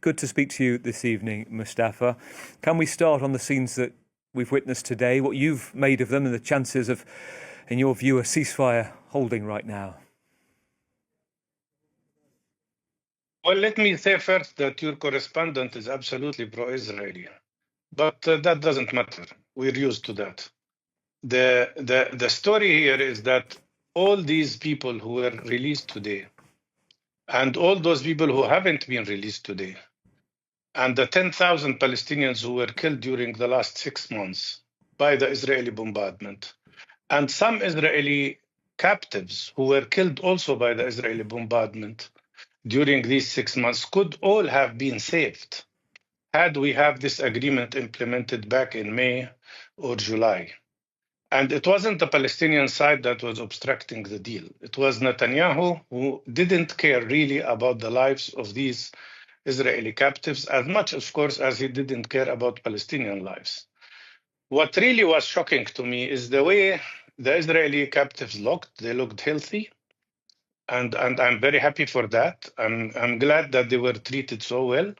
good to speak to you this evening, Mustafa. Can we start on the scenes that we've witnessed today, what you've made of them and the chances of, in your view, a ceasefire holding right now? Well, let me say first that your correspondent is absolutely pro-Israeli, but that doesn't matter. We're used to that. The story here is that all these people who were released today, and all those people who haven't been released today, and the 10,000 Palestinians who were killed during the last 6 months by the Israeli bombardment, and some Israeli captives who were killed also by the Israeli bombardment during these 6 months could all have been saved had we have this agreement implemented back in May or July. And it wasn't the Palestinian side that was obstructing the deal. It was Netanyahu, who didn't care really about the lives of these Israeli captives as much, of course, as he didn't care about Palestinian lives. What really was shocking to me is the way the Israeli captives looked. They looked healthy, and I'm very happy for that. I'm glad that they were treated so well.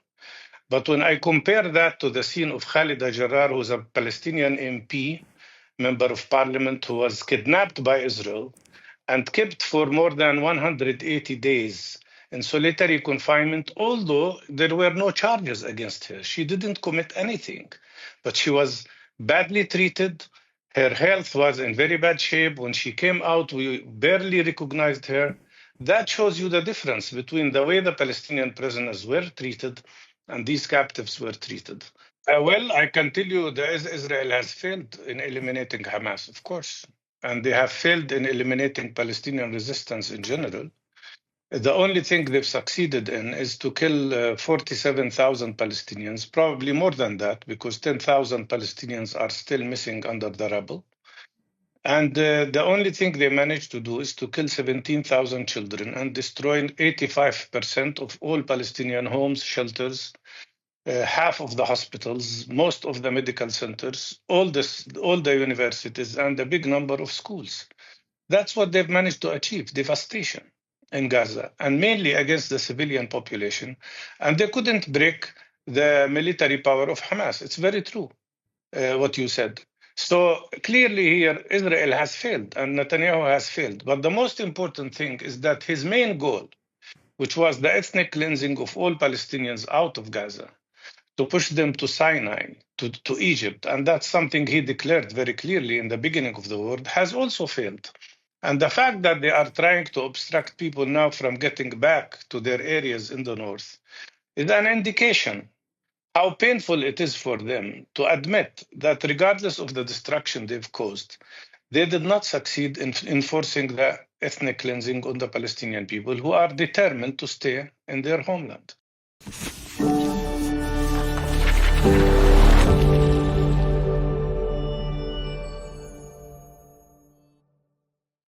But when I compare that to the scene of Khalida Jarrar, who's a Palestinian MP, member of parliament, who was kidnapped by Israel and kept for more than 180 days in solitary confinement, although there were no charges against her. She didn't commit anything, but she was badly treated. Her health was in very bad shape. When she came out, we barely recognized her. That shows you the difference between the way the Palestinian prisoners were treated and these captives were treated. Well, I can tell you that Israel has failed in eliminating Hamas, of course, and they have failed in eliminating Palestinian resistance in general. The only thing they've succeeded in is to kill 47,000 Palestinians, probably more than that, because 10,000 Palestinians are still missing under the rubble. And the only thing they managed to do is to kill 17,000 children and destroy 85% of all Palestinian homes, shelters, half of the hospitals, most of the medical centers, all the universities, and a big number of schools. That's what they've managed to achieve, devastation in Gaza, and mainly against the civilian population. And they couldn't break the military power of Hamas. It's very true, what you said. So clearly here, Israel has failed and Netanyahu has failed. But the most important thing is that his main goal, which was the ethnic cleansing of all Palestinians out of Gaza, to push them to Sinai, to Egypt, and that's something he declared very clearly in the beginning of the war, has also failed. And the fact that they are trying to obstruct people now from getting back to their areas in the north is an indication how painful it is for them to admit that regardless of the destruction they've caused, they did not succeed in enforcing the ethnic cleansing on the Palestinian people, who are determined to stay in their homeland.